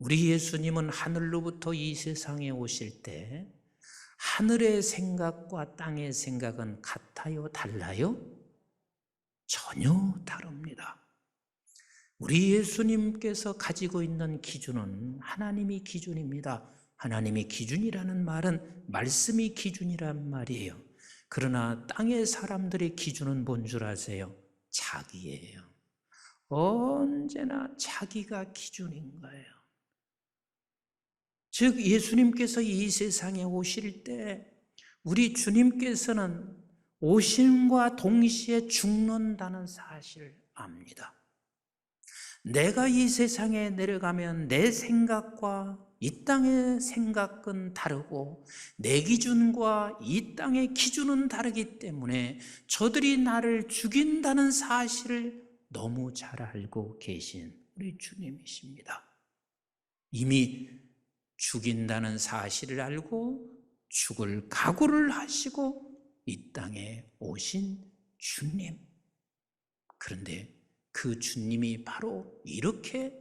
우리 예수님은 하늘로부터 이 세상에 오실 때 하늘의 생각과 땅의 생각은 같아요? 달라요? 전혀 다릅니다. 우리 예수님께서 가지고 있는 기준은 하나님이 기준입니다. 하나님이 기준이라는 말은 말씀이 기준이란 말이에요. 그러나 땅의 사람들의 기준은 뭔 줄 아세요? 자기예요. 언제나 자기가 기준인 거예요. 즉 예수님께서 이 세상에 오실 때 우리 주님께서는 오심과 동시에 죽는다는 사실을 압니다. 내가 이 세상에 내려가면 내 생각과 이 땅의 생각은 다르고 내 기준과 이 땅의 기준은 다르기 때문에 저들이 나를 죽인다는 사실을 너무 잘 알고 계신 우리 주님이십니다. 이미 죽인다는 사실을 알고 죽을 각오를 하시고 이 땅에 오신 주님. 그런데 그 주님이 바로 이렇게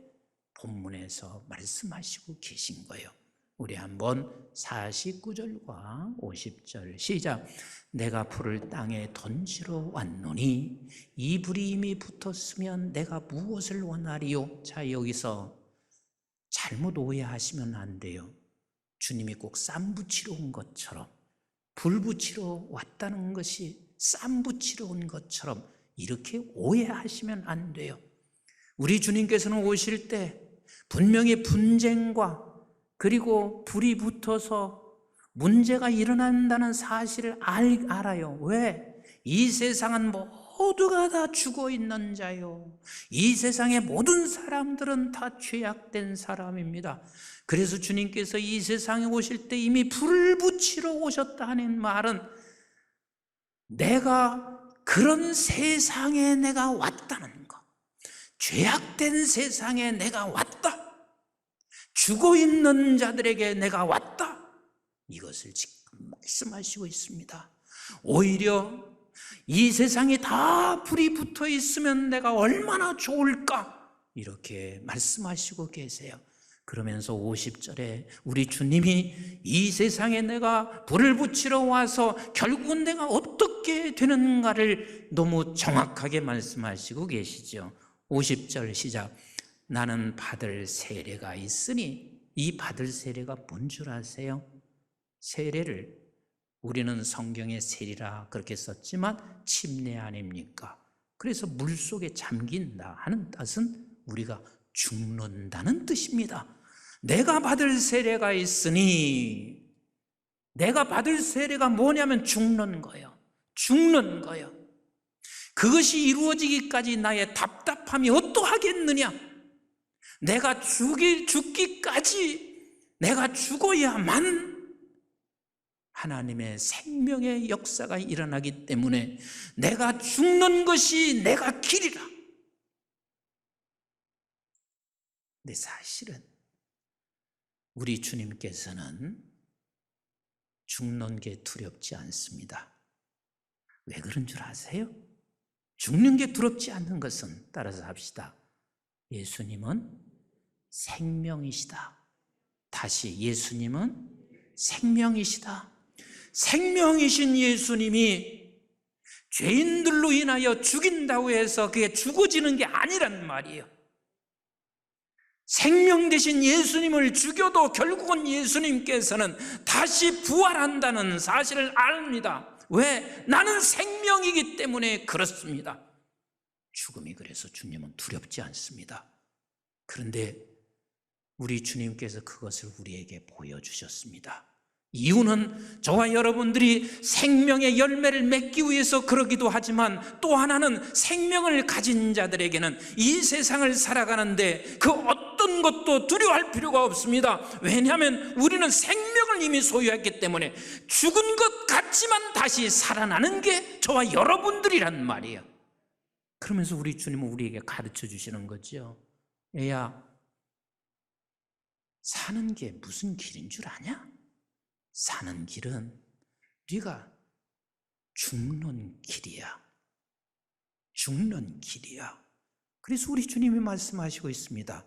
본문에서 말씀하시고 계신 거예요. 우리 한번 49절과 50절 시작. 내가 불을 땅에 던지러 왔노니 이 불이 이미 붙었으면 내가 무엇을 원하리요? 자, 여기서 잘못 오해하시면 안 돼요. 주님이 꼭 쌈 붙이러 온 것처럼, 불 붙이러 왔다는 것이 쌈 붙이러 온 것처럼 이렇게 오해하시면 안 돼요. 우리 주님께서는 오실 때 분명히 분쟁과 그리고 불이 붙어서 문제가 일어난다는 사실을 알아요. 왜? 이 세상은 모두가 다 죽어 있는 자요. 이 세상의 모든 사람들은 다 죄악된 사람입니다. 그래서 주님께서 이 세상에 오실 때 이미 불을 붙이러 오셨다는 말은 내가 그런 세상에 내가 왔다는 것, 죄악된 세상에 내가 왔다, 죽어 있는 자들에게 내가 왔다, 이것을 지금 말씀하시고 있습니다. 오히려 이 세상에 다 불이 붙어 있으면 내가 얼마나 좋을까, 이렇게 말씀하시고 계세요. 그러면서 50절에 우리 주님이 이 세상에 내가 불을 붙이러 와서 결국은 내가 어떻게 되는가를 너무 정확하게 말씀하시고 계시죠. 50절 시작. 나는 받을 세례가 있으니, 이 받을 세례가 뭔 줄 아세요? 세례를 우리는 성경에 세리라 그렇게 썼지만 침례 아닙니까? 그래서 물속에 잠긴다 하는 뜻은 우리가 죽는다는 뜻입니다. 내가 받을 세례가 있으니, 내가 받을 세례가 뭐냐면 죽는 거예요. 죽는 거예요. 그것이 이루어지기까지 나의 답답함이 어떠하겠느냐? 내가 죽기까지 내가 죽어야만 하나님의 생명의 역사가 일어나기 때문에 내가 죽는 것이 내가 길이라. 근데 사실은 우리 주님께서는 죽는 게 두렵지 않습니다. 왜 그런 줄 아세요? 죽는 게 두렵지 않는 것은, 따라서 합시다. 예수님은 생명이시다. 다시, 예수님은 생명이시다. 생명이신 예수님이 죄인들로 인하여 죽인다고 해서 그게 죽어지는 게 아니란 말이에요. 생명 되신 예수님을 죽여도 결국은 예수님께서는 다시 부활한다는 사실을 압니다. 왜? 나는 생명이기 때문에 그렇습니다. 죽음이 그래서 주님은 두렵지 않습니다. 그런데 우리 주님께서 그것을 우리에게 보여주셨습니다. 이유는 저와 여러분들이 생명의 열매를 맺기 위해서 그러기도 하지만, 또 하나는 생명을 가진 자들에게는 이 세상을 살아가는데 그 어떤 것도 두려워할 필요가 없습니다. 왜냐하면 우리는 생명을 이미 소유했기 때문에 죽은 것 같지만 다시 살아나는 게 저와 여러분들이란 말이에요. 그러면서 우리 주님은 우리에게 가르쳐 주시는 거죠. 애야, 사는 게 무슨 길인 줄 아냐? 사는 길은 네가 죽는 길이야. 죽는 길이야. 그래서 우리 주님이 말씀하시고 있습니다.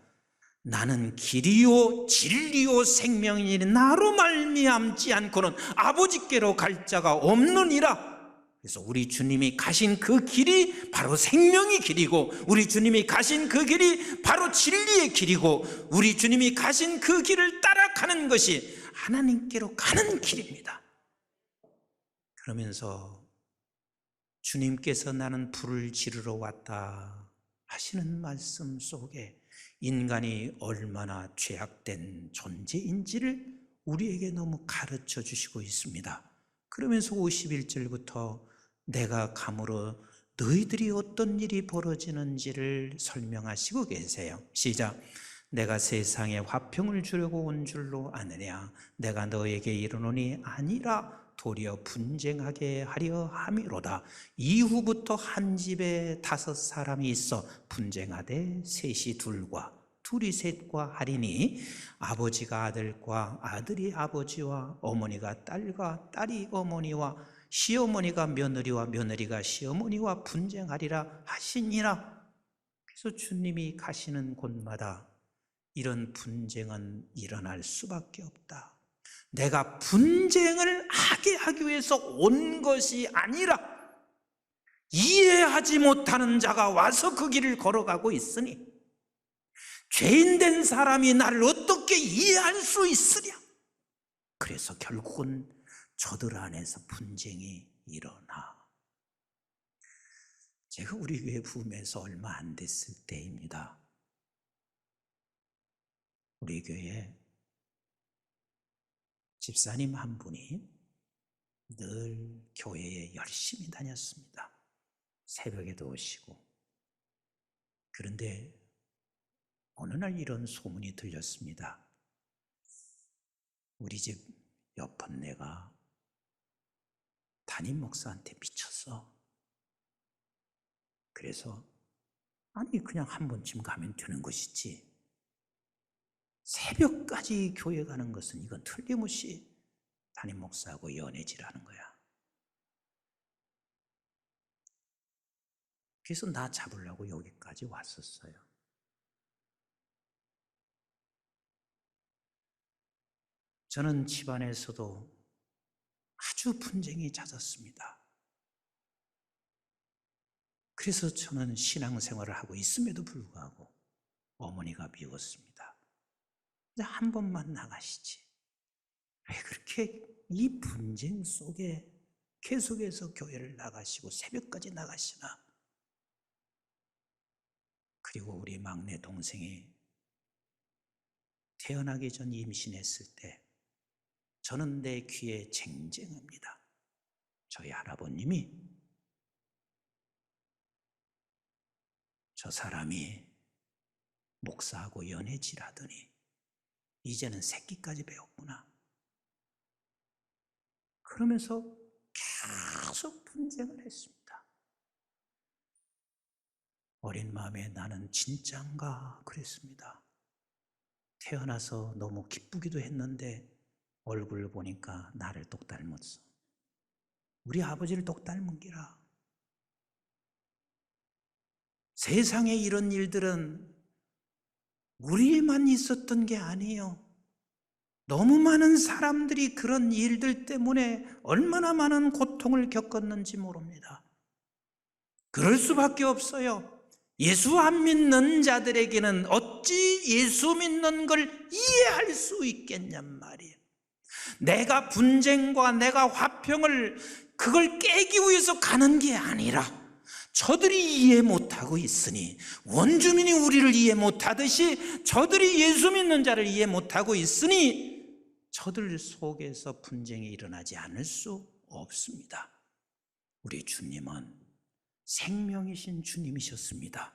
나는 길이요 진리요 생명이니 나로 말미암지 않고는 아버지께로 갈 자가 없느니라. 그래서 우리 주님이 가신 그 길이 바로 생명의 길이고, 우리 주님이 가신 그 길이 바로 진리의 길이고, 우리 주님이 가신 그 길을 따라가는 것이 하나님께로 가는 길입니다. 그러면서 주님께서 나는 불을 지르러 왔다 하시는 말씀 속에 인간이 얼마나 죄악된 존재인지를 우리에게 너무 가르쳐 주시고 있습니다. 그러면서 51절부터 내가 감으로 너희들이 어떤 일이 벌어지는지를 설명하시고 계세요. 시작. 내가 세상에 화평을 주려고 온 줄로 아느냐. 내가 너에게 이르노니 아니라 도리어 분쟁하게 하려 함이로다. 이후부터 한 집에 5 있어 분쟁하되 셋이 둘이 셋과 하리니 아버지가 아들과 아들이 아버지와 어머니가 딸과 딸이 어머니와 시어머니가 며느리와 며느리가 시어머니와 분쟁하리라 하시니라. 그래서 주님이 가시는 곳마다 이런 분쟁은 일어날 수밖에 없다. 내가 분쟁을 하게 하기 위해서 온 것이 아니라 이해하지 못하는 자가 와서 그 길을 걸어가고 있으니 죄인된 사람이 나를 어떻게 이해할 수 있으랴. 그래서 결국은 저들 안에서 분쟁이 일어나. 제가 우리 교회 부임해서 얼마 안 됐을 때입니다. 우리 교회에 집사님 한 분이 늘 교회에 열심히 다녔습니다. 새벽에도 오시고. 그런데 어느 날 이런 소문이 들렸습니다. 우리 집 옆 언네가 담임 목사한테 미쳤어. 그래서 아니 그냥 한 번쯤 가면 되는 것이지 새벽까지 교회 가는 것은 이건 틀림없이 담임 목사하고 연애질하는 거야. 그래서 나 잡으려고 여기까지 왔었어요. 저는 집안에서도 아주 분쟁이 잦았습니다. 그래서 저는 신앙생활을 하고 있음에도 불구하고 어머니가 미웠습니다. 한 번만 나가시지. 왜 그렇게 이 분쟁 속에 계속해서 교회를 나가시고 새벽까지 나가시나. 그리고 우리 막내 동생이 태어나기 전 임신했을 때 저는 내 귀에 쟁쟁합니다. 저희 할아버님이 저 사람이 목사하고 연애질하더니 이제는 새끼까지 배웠구나. 그러면서 계속 분쟁을 했습니다. 어린 마음에 나는 진짠가 그랬습니다. 태어나서 너무 기쁘기도 했는데 얼굴 보니까 나를 똑 닮았어. 우리 아버지를 똑 닮은 기라. 세상에 이런 일들은 우리만 있었던 게 아니에요. 너무 많은 사람들이 그런 일들 때문에 얼마나 많은 고통을 겪었는지 모릅니다. 그럴 수밖에 없어요. 예수 안 믿는 자들에게는 어찌 예수 믿는 걸 이해할 수 있겠냔 말이에요. 내가 분쟁과 내가 화평을 그걸 깨기 위해서 가는 게 아니라 저들이 이해 못하고 있으니, 원주민이 우리를 이해 못하듯이 저들이 예수 믿는 자를 이해 못하고 있으니 저들 속에서 분쟁이 일어나지 않을 수 없습니다. 우리 주님은 생명이신 주님이셨습니다.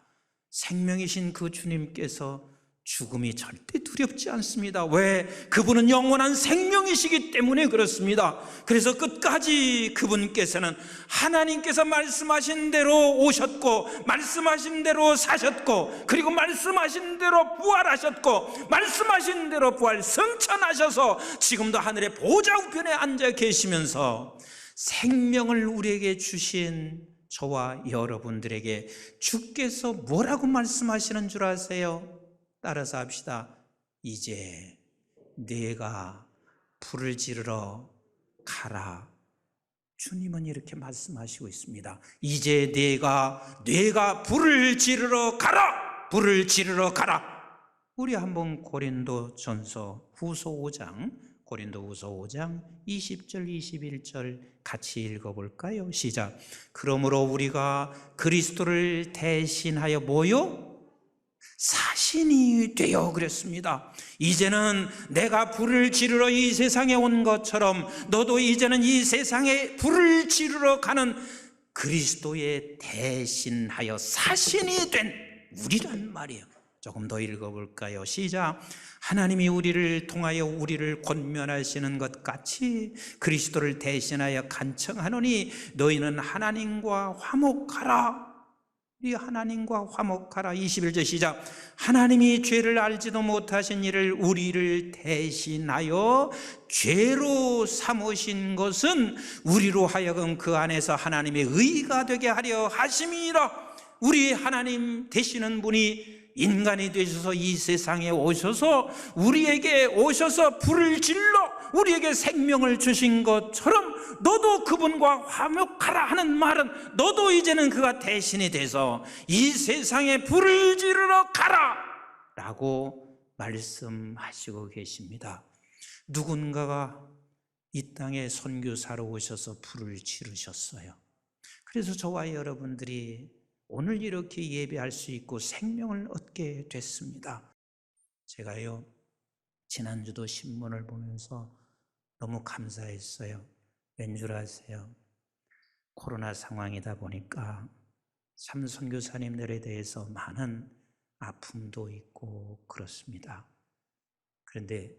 생명이신 그 주님께서 죽음이 절대 두렵지 않습니다. 왜? 그분은 영원한 생명이시기 때문에 그렇습니다. 그래서 끝까지 그분께서는 하나님께서 말씀하신 대로 오셨고, 말씀하신 대로 사셨고, 그리고 말씀하신 대로 부활하셨고, 말씀하신 대로 부활 성천하셔서 지금도 하늘의 보좌 우편에 앉아 계시면서 생명을 우리에게 주신 저와 여러분들에게 주께서 뭐라고 말씀하시는 줄 아세요? 따라서 합시다. 이제 네가 불을 지르러 가라. 주님은 이렇게 말씀하시고 있습니다. 이제 네가 불을 지르러 가라. 불을 지르러 가라. 우리 한번 고린도전서 후서 5장, 고린도후서 5장 20절 21절 같이 읽어볼까요? 시작. 그러므로 우리가 그리스도를 대신하여 뭐요? 사신이 되어 그랬습니다. 이제는 내가 불을 지르러 이 세상에 온 것처럼 너도 이제는 이 세상에 불을 지르러 가는 그리스도의 대신하여 사신이 된 우리란 말이에요. 조금 더 읽어볼까요? 시작. 하나님이 우리를 통하여 우리를 권면하시는 것 같이 그리스도를 대신하여 간청하노니 너희는 하나님과 화목하라. 이 하나님과 화목하라. 21절 시작. 하나님이 죄를 알지도 못하신 이를 우리를 대신하여 죄로 삼으신 것은 우리로 하여금 그 안에서 하나님의 의가 되게 하려 하심이라. 우리 하나님 되시는 분이 인간이 되셔서 이 세상에 오셔서 우리에게 오셔서 불을 질러 우리에게 생명을 주신 것처럼 너도 그분과 화목하라 하는 말은 너도 이제는 그가 대신이 돼서 이 세상에 불을 지르러 가라 라고 말씀하시고 계십니다. 누군가가 이 땅에 선교사로 오셔서 불을 지르셨어요. 그래서 저와 여러분들이 오늘 이렇게 예배할 수 있고 생명을 얻게 됐습니다. 제가요, 지난주도 신문을 보면서 너무 감사했어요. 왠 줄 아세요? 코로나 상황이다 보니까 참 선교사님들에 대해서 많은 아픔도 있고 그렇습니다. 그런데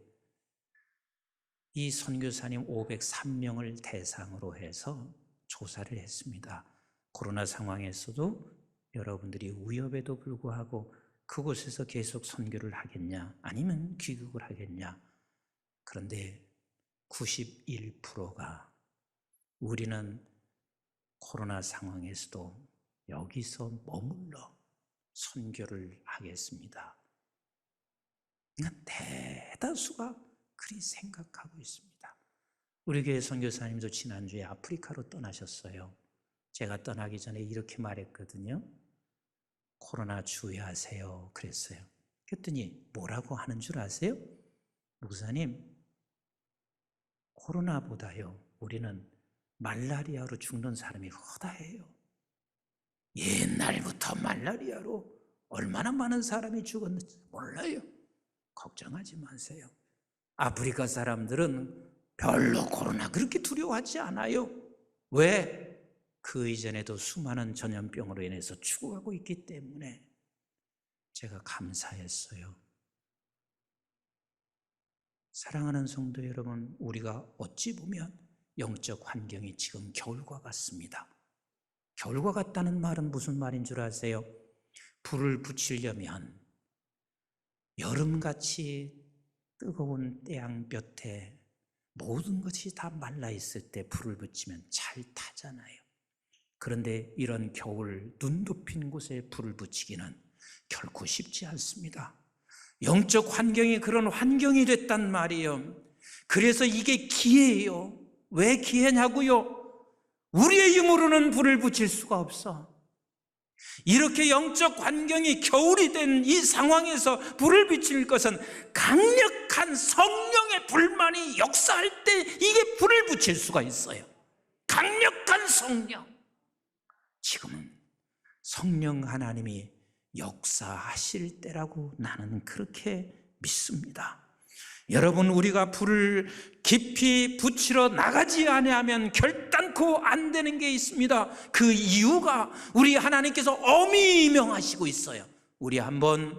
이 선교사님 503명을 대상으로 해서 조사를 했습니다. 코로나 상황에서도 여러분들이 위협에도 불구하고 그곳에서 계속 선교를 하겠냐 아니면 귀국을 하겠냐. 그런데 91%가 우리는 코로나 상황에서도 여기서 머물러 선교를 하겠습니다. 대다수가 그리 생각하고 있습니다. 우리 교회 선교사님도 지난주에 아프리카로 떠나셨어요. 제가 떠나기 전에 이렇게 말했거든요. 코로나 주의하세요 그랬어요. 그랬더니 뭐라고 하는 줄 아세요? 목사님, 코로나보다요 우리는 말라리아로 죽는 사람이 허다해요. 옛날부터 말라리아로 얼마나 많은 사람이 죽었는지 몰라요. 걱정하지 마세요. 아프리카 사람들은 별로 코로나 그렇게 두려워하지 않아요. 왜? 그 이전에도 수많은 전염병으로 인해서 죽어가고 있기 때문에. 제가 감사했어요. 사랑하는 성도 여러분, 우리가 어찌 보면 영적 환경이 지금 겨울과 같습니다. 겨울과 같다는 말은 무슨 말인 줄 아세요? 불을 붙이려면 여름같이 뜨거운 태양볕에 모든 것이 다 말라있을 때 불을 붙이면 잘 타잖아요. 그런데 이런 겨울 눈 덮인 곳에 불을 붙이기는 결코 쉽지 않습니다. 영적 환경이 그런 환경이 됐단 말이에요. 그래서 이게 기회예요. 왜 기회냐고요? 우리의 힘으로는 불을 붙일 수가 없어. 이렇게 영적 환경이 겨울이 된 이 상황에서 불을 비칠 것은 강력한 성령의 불만이 역사할 때 이게 불을 붙일 수가 있어요. 강력한 성령. 지금은 성령 하나님이 역사하실 때라고 나는 그렇게 믿습니다. 여러분, 우리가 불을 깊이 붙이러 나가지 아니하면 결단코 안 되는 게 있습니다. 그 이유가 우리 하나님께서 엄히 명하시고 있어요. 우리 한번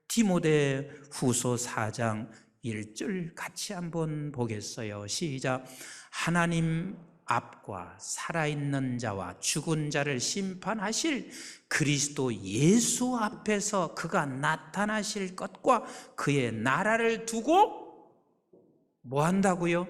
디모데 후서 4장 1절 같이 한번 보겠어요. 시작. 하나님 앞과 살아있는 자와 죽은 자를 심판하실 그리스도 예수 앞에서 그가 나타나실 것과 그의 나라를 두고 뭐 한다고요?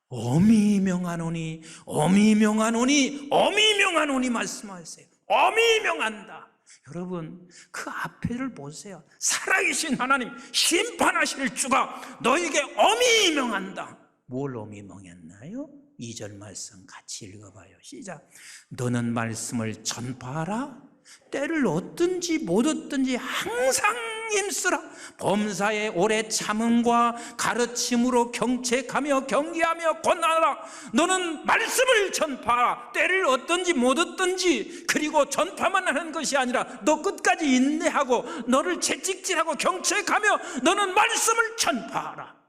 엄히 명하노니, 엄히 명하노니, 엄히 명하노니 말씀하세요. 엄히 명한다. 여러분, 그 앞에를 보세요. 살아계신 하나님, 심판하실 주가 너에게 엄히 명한다. 뭘 엄히 명했나요? 2절 말씀 같이 읽어봐요. 시작. 너는 말씀을 전파하라. 때를 얻든지 못 얻든지 항상 힘쓰라. 범사에 오래 참음과 가르침으로 경책하며 경계하며 권하라. 너는 말씀을 전파하라. 때를 얻든지 못 얻든지, 그리고 전파만 하는 것이 아니라 너 끝까지 인내하고 너를 채찍질하고 경책하며 너는 말씀을 전파하라.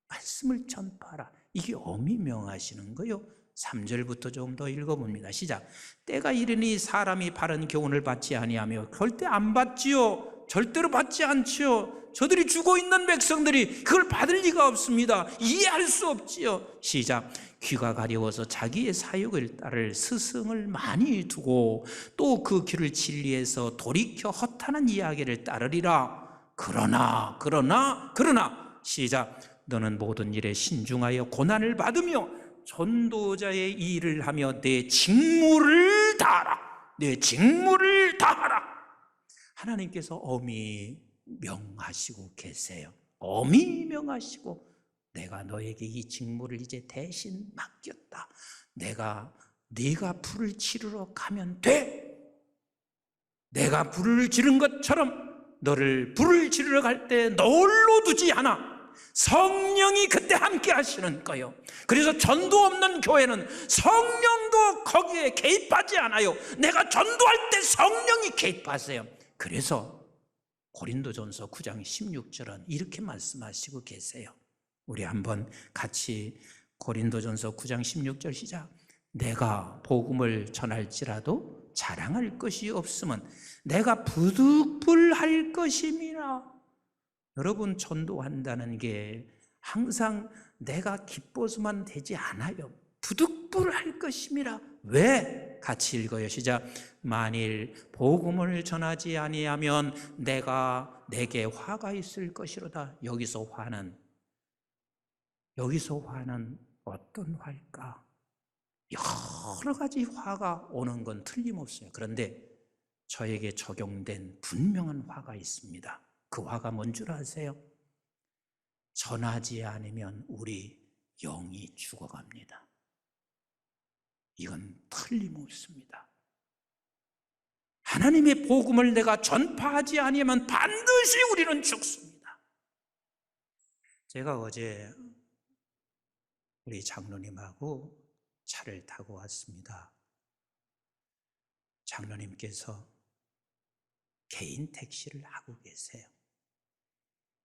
말씀을 전파하라. 이게 엄히 명하시는 거요. 3절부터 좀 더 읽어봅니다. 시작. 때가 이르니 사람이 바른 교훈을 받지 아니하며, 절대 안 받지요. 절대로 받지 않지요. 저들이 죽어 있는 백성들이 그걸 받을 리가 없습니다. 이해할 수 없지요. 시작. 귀가 가려워서 자기의 사욕을 따를 스승을 많이 두고 또 그 귀를 진리에서 돌이켜 허탄한 이야기를 따르리라. 그러나 시작. 너는 모든 일에 신중하여 고난을 받으며 전도자의 일을 하며 내 직무를 다하라. 내 직무를 다하라. 하나님께서 엄히 명하시고 계세요. 엄히 명하시고, 내가 너에게 이 직무를 이제 대신 맡겼다. 네가 불을 지르러 가면 돼. 내가 불을 지른 것처럼 너를 불을 지르러 갈 때 홀로 두지 않아. 성령이 그때 함께 하시는 거예요. 그래서 전도 없는 교회는 성령도 거기에 개입하지 않아요. 내가 전도할 때 성령이 개입하세요. 그래서 고린도전서 9장 16절은 이렇게 말씀하시고 계세요. 우리 한번 같이 고린도전서 9장 16절 시작. 내가 복음을 전할지라도 자랑할 것이 없으면 내가 부득불할 것임이라. 여러분, 전도한다는 게 항상 내가 기뻐서만 되지 않아요. 부득불할 것임이라. 왜? 같이 읽어요. 시작. 만일 복음을 전하지 아니하면 내게 화가 있을 것이로다. 여기서 화는 어떤 화일까? 여러 가지 화가 오는 건 틀림없어요. 그런데 저에게 적용된 분명한 화가 있습니다. 그 화가 뭔 줄 아세요? 전하지 않으면 우리 영이 죽어갑니다. 이건 틀림없습니다. 하나님의 복음을 내가 전파하지 않으면 반드시 우리는 죽습니다. 제가 어제 우리 장로님하고 차를 타고 왔습니다. 장로님께서 개인 택시를 하고 계세요.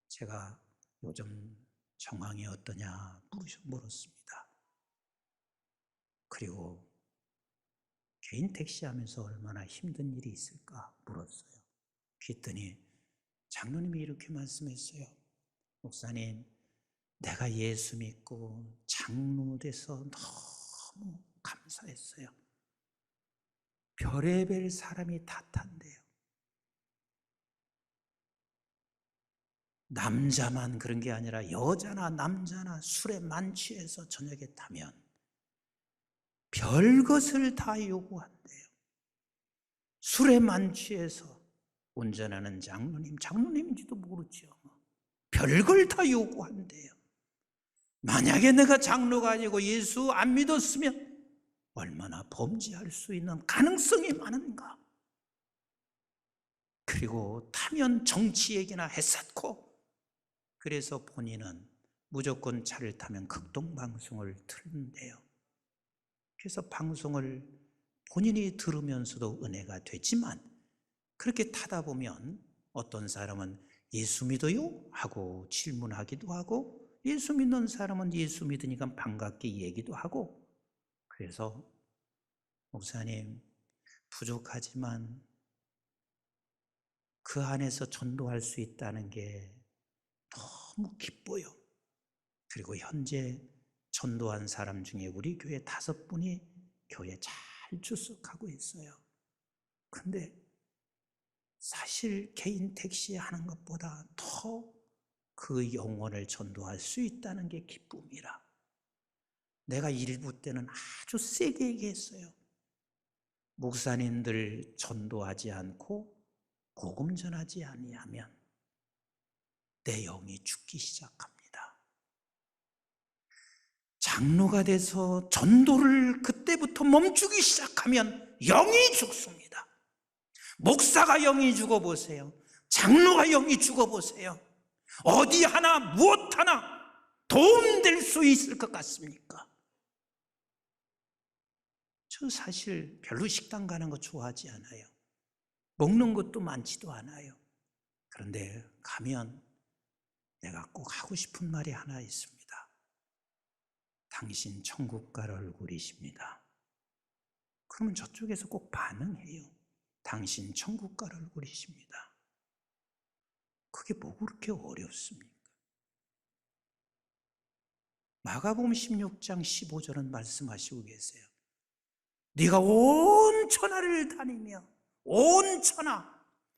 제가 요즘 정황이 어떠냐 물었습니다. 그리고 개인 택시 하면서 얼마나 힘든 일이 있을까 물었어요. 그랬더니 장로님이 이렇게 말씀했어요. 목사님, 내가 예수 믿고 장로 돼서 너무 감사했어요. 별의별 사람이 다 탄대요. 남자만 그런 게 아니라 여자나 남자나 술에 만취해서 저녁에 타면 별것을 다 요구한대요. 술에 만취해서 운전하는 장로님인지도 모르죠. 별걸 다 요구한대요. 만약에 내가 장로가 아니고 예수 안 믿었으면 얼마나 범죄할 수 있는 가능성이 많은가. 그리고 타면 정치 얘기나 했었고, 그래서 본인은 무조건 차를 타면 극동방송을 듣는데요. 그래서 방송을 본인이 들으면서도 은혜가 되지만, 그렇게 타다 보면 어떤 사람은 예수 믿어요? 하고 질문하기도 하고, 예수 믿는 사람은 예수 믿으니까 반갑게 얘기도 하고. 그래서 목사님, 부족하지만 그 안에서 전도할 수 있다는 게 너무 기뻐요. 그리고 현재 전도한 사람 중에 우리 교회 5분이 교회 잘 출석하고 있어요. 근데 사실 개인 택시 하는 것보다 더 그 영혼을 전도할 수 있다는 게 기쁨이라. 내가 일부 때는 아주 세게 얘기했어요. 목사님들 전도하지 않고 복음 전하지 아니하면 내 영이 죽기 시작합니다. 장로가 돼서 전도를 그때부터 멈추기 시작하면 영이 죽습니다. 목사가 영이 죽어보세요. 장로가 영이 죽어보세요. 어디 하나 무엇 하나 도움될 수 있을 것 같습니까? 저 사실 별로 식당 가는 거 좋아하지 않아요. 먹는 것도 많지도 않아요. 그런데 가면 내가 꼭 하고 싶은 말이 하나 있습니다. 당신 천국 갈 얼굴이십니다. 그러면 저쪽에서 꼭 반응해요. 당신 천국 갈 얼굴이십니다. 그게 뭐 그렇게 어렵습니까? 마가복음 16장 15절은 말씀하시고 계세요. 네가 온 천하를 다니며 온 천하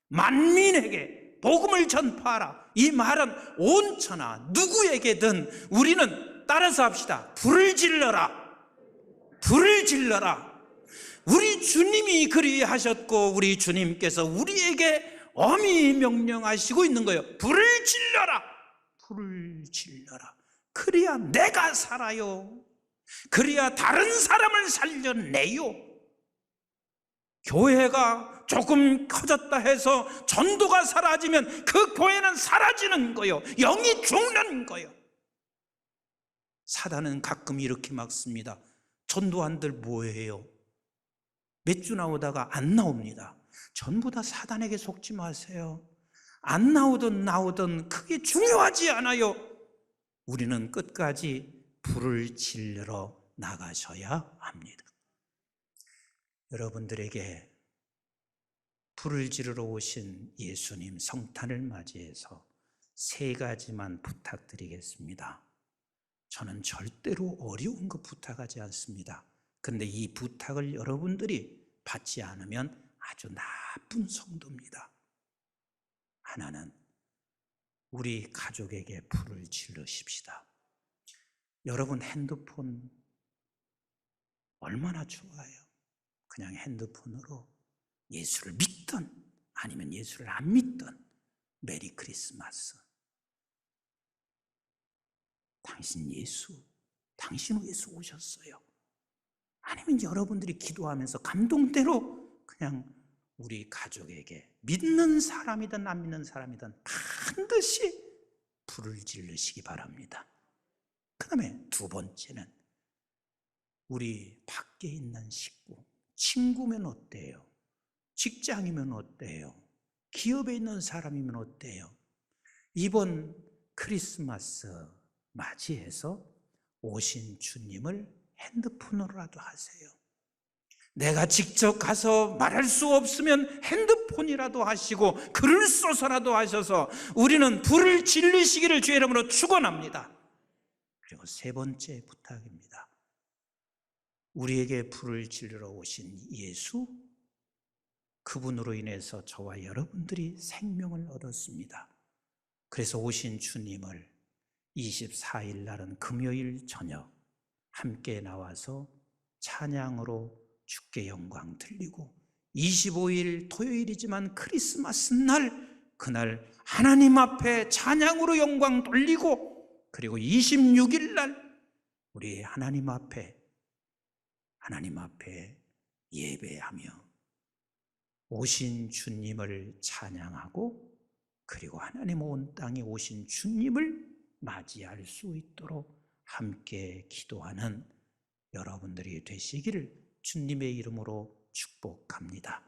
만민에게 복음을 전파하라. 이 말은 온 천하 누구에게든 우리는 따라서 합시다. 불을 질러라. 불을 질러라. 우리 주님이 그리하셨고 우리 주님께서 우리에게 엄히 명령하시고 있는 거예요. 불을 질러라. 불을 질러라. 그래야 내가 살아요. 그래야 다른 사람을 살려내요. 교회가 조금 커졌다 해서 전도가 사라지면 그 교회는 사라지는 거예요. 영이 죽는 거예요. 사단은 가끔 이렇게 막습니다. 전도한들 뭐예요? 몇 주 나오다가 안 나옵니다. 전부 다 사단에게 속지 마세요. 안 나오든 나오든 크게 중요하지 않아요. 우리는 끝까지 불을 질러 나가셔야 합니다. 여러분들에게 불을 지르러 오신 예수님 성탄을 맞이해서 3가지만 부탁드리겠습니다. 저는 절대로 어려운 거 부탁하지 않습니다. 그런데 이 부탁을 여러분들이 받지 않으면 아주 나쁜 성도입니다. 하나는 우리 가족에게 불을 지르십시다. 여러분 핸드폰 얼마나 좋아요. 그냥 핸드폰으로 예수를 믿든 아니면 예수를 안 믿든 메리 크리스마스. 당신 예수 오셨어요. 아니면 여러분들이 기도하면서 감동대로 그냥 우리 가족에게 믿는 사람이든 안 믿는 사람이든 반드시 불을 지르시기 바랍니다. 그 다음에 2번째는 우리 밖에 있는 식구, 친구면 어때요? 직장이면 어때요? 기업에 있는 사람이면 어때요? 이번 크리스마스 맞이해서 오신 주님을 핸드폰으로라도 하세요. 내가 직접 가서 말할 수 없으면 핸드폰이라도 하시고 글을 써서라도 하셔서 우리는 불을 지르시기를 주의 이름으로 축원합니다. 그리고 3번째 부탁입니다. 우리에게 불을 지르러 오신 예수, 그분으로 인해서 저와 여러분들이 생명을 얻었습니다. 그래서 오신 주님을 24일 날은 금요일 저녁 함께 나와서 찬양으로 주께 영광 돌리고 25일 토요일이지만 크리스마스 날 그날 하나님 앞에 찬양으로 영광 돌리고 그리고 26일 날 우리 하나님 앞에 예배하며 오신 주님을 찬양하고 그리고 하나님 온 땅에 오신 주님을 맞이할 수 있도록 함께 기도하는 여러분들이 되시기를 주님의 이름으로 축복합니다.